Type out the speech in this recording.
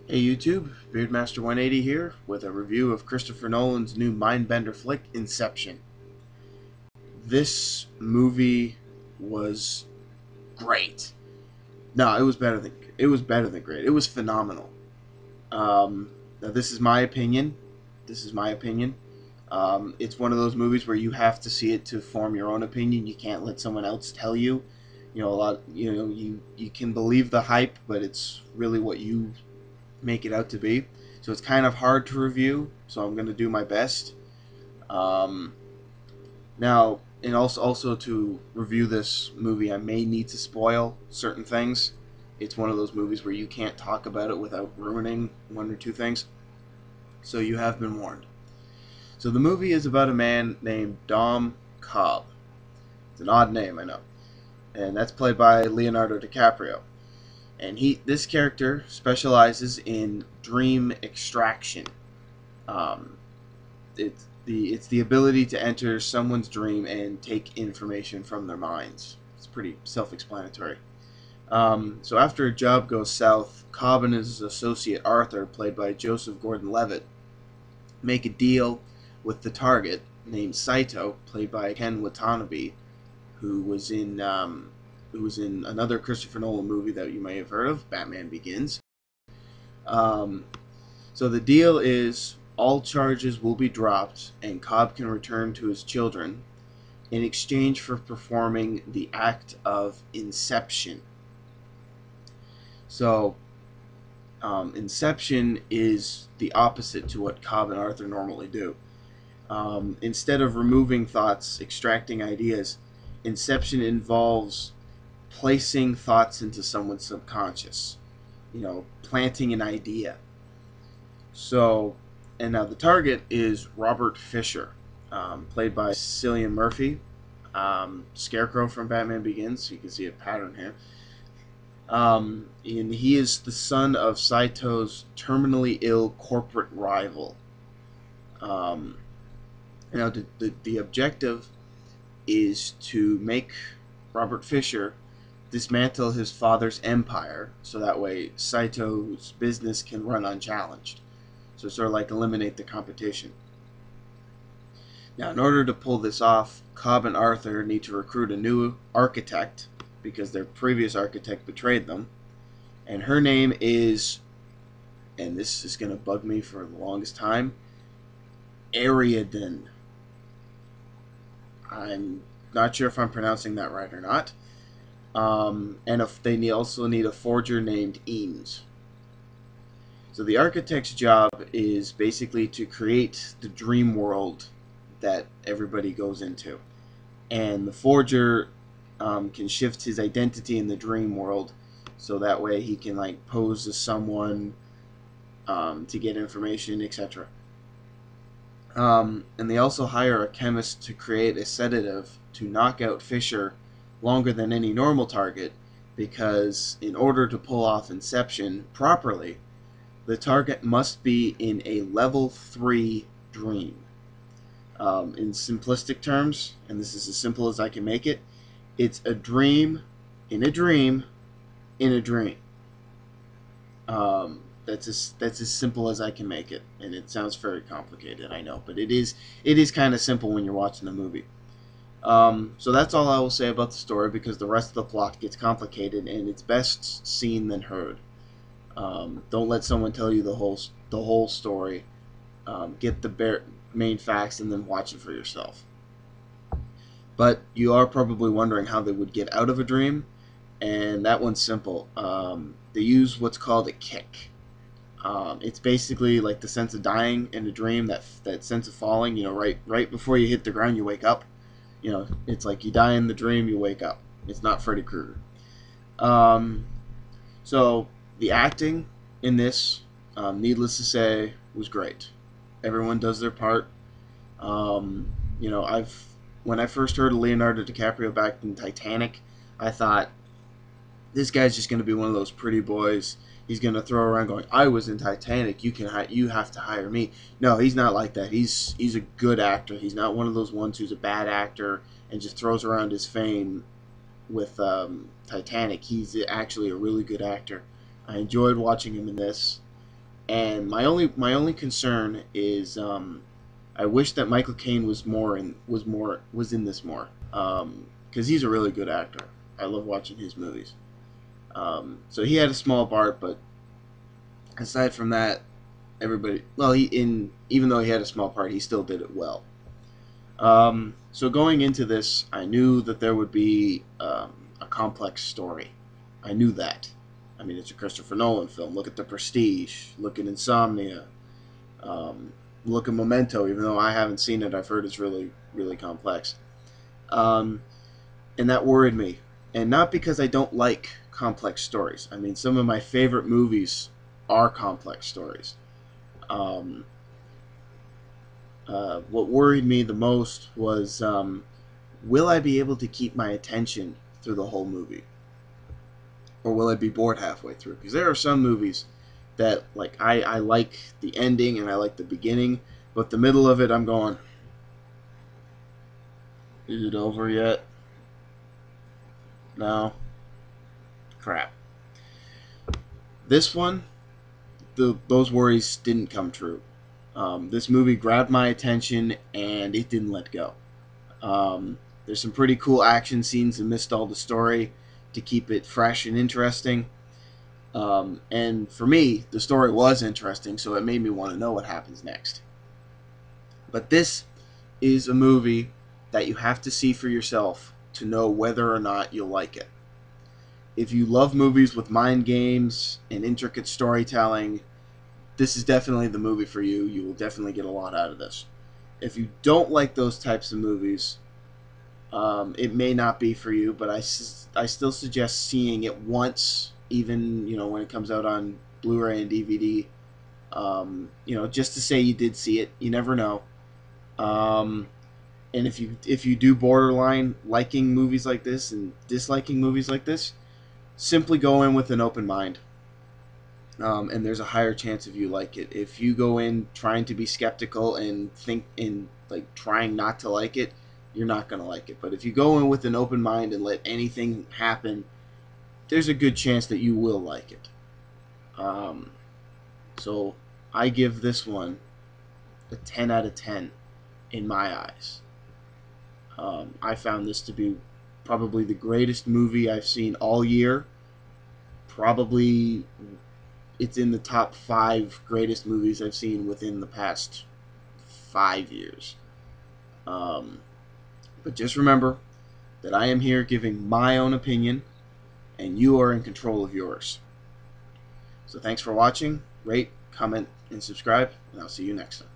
Hey YouTube, Beardmaster180 here with a review of Christopher Nolan's new mindbender flick, Inception. This movie was great. No, it was better than great. It was phenomenal. Now this is my opinion. This is my opinion. It's one of those movies where you have to see it to form your own opinion. You can't let someone else tell you. You can believe the hype, but it's really what you make it out to be. So it's kind of hard to review, so I'm going to do my best. Um, Now, and also to review this movie, I may need to spoil certain things. It's one of those movies where you can't talk about it without ruining one or two things. So you have been warned. So the movie is about a man named Dom Cobb. It's an odd name, I know. And that's played by Leonardo DiCaprio. And this character specializes in dream extraction. Um, it's the ability to enter someone's dream and take information from their minds. It's pretty self-explanatory. So after a job goes south, Cobb and his associate Arthur, played by Joseph Gordon-Levitt, make a deal with the target named Saito, played by Ken Watanabe, who was in another Christopher Nolan movie that you may have heard of, Batman Begins. Um, so the deal is all charges will be dropped and Cobb can return to his children in exchange for performing the act of Inception. So Inception is the opposite to what Cobb and Arthur normally do. Instead of removing thoughts, extracting ideas, Inception involves placing thoughts into someone's subconscious, planting an idea. So, and now the target is Robert Fisher, played by Cillian Murphy, Scarecrow from Batman Begins, so you can see a pattern here. And he is the son of Saito's terminally ill corporate rival. The objective is to make Robert Fisher dismantle his father's empire, so that way Saito's business can run unchallenged. So sort of like eliminate the competition. Now, in order to pull this off, Cobb and Arthur need to recruit a new architect because their previous architect betrayed them. And her name is, and this is going to bug me for the longest time, Ariadne. I'm not sure if I'm pronouncing that right or not. And if they also need a forger named Eames. So the architect's job is basically to create the dream world that everybody goes into. And the forger can shift his identity in the dream world, so that way he can pose as someone to get information, etc. And they also hire a chemist to create a sedative to knock out Fisher longer than any normal target, because in order to pull off Inception properly, the target must be in a level 3 dream. In simplistic terms, and this is as simple as I can make it, it's a dream in a dream in a dream. That's as simple as I can make it, and it sounds very complicated, I know, but it is kind of simple when you're watching the movie. So that's all I will say about the story, because the rest of the plot gets complicated, and it's best seen than heard. Don't let someone tell you the whole story. Get the main facts and then watch it for yourself. But you are probably wondering how they would get out of a dream, and that one's simple. They use what's called a kick. It's basically like the sense of dying in a dream, that sense of falling. Right before you hit the ground, you wake up. It's like you die in the dream, you wake up. It's not Freddy Krueger. So the acting in this, needless to say, was great. Everyone does their part. When I first heard of Leonardo DiCaprio back in Titanic, I thought, this guy's just going to be one of those pretty boys. He's going to throw around going, I was in Titanic, you have to hire me. No, he's not like that. He's a good actor. He's not one of those ones who's a bad actor and just throws around his fame with Titanic. He's actually a really good actor. I enjoyed watching him in this. And my only concern is I wish that Michael Caine was in this more, because he's a really good actor. I love watching his movies. So he had a small part, but aside from that, everybody, well, even though he had a small part, he still did it well. So going into this, I knew that there would be a complex story. I knew that. I mean, it's a Christopher Nolan film. Look at The Prestige. Look at Insomnia. Look at Memento. Even though I haven't seen it, I've heard it's really, really complex. And that worried me. And not because I don't like complex stories. I mean, some of my favorite movies are complex stories. What worried me the most was, will I be able to keep my attention through the whole movie? Or will I be bored halfway through? Because there are some movies that, like, I like the ending and I like the beginning, but the middle of it, I'm going, is it over yet? No. Crap. This one, those worries didn't come true. This movie grabbed my attention and it didn't let go. There's some pretty cool action scenes amidst all the story to keep it fresh and interesting. And for me, the story was interesting, so it made me want to know what happens next. But this is a movie that you have to see for yourself to know whether or not you'll like it. If you love movies with mind games and intricate storytelling, this is definitely the movie for you. You will definitely get a lot out of this. If you don't like those types of movies, it may not be for you, but I still suggest seeing it once, even when it comes out on Blu-ray and DVD. Just to say you did see it. You never know. And if you do borderline liking movies like this and disliking movies like this, simply go in with an open mind. And there's a higher chance of you like it. If you go in trying to be skeptical and trying not to like it, you're not going to like it. But if you go in with an open mind and let anything happen, there's a good chance that you will like it. So I give this one a 10 out of 10 in my eyes. I found this to be probably the greatest movie I've seen all year. Probably it's in the top 5 greatest movies I've seen within the past 5 years. But just remember that I am here giving my own opinion, and you are in control of yours. So thanks for watching. Rate, comment, and subscribe, and I'll see you next time.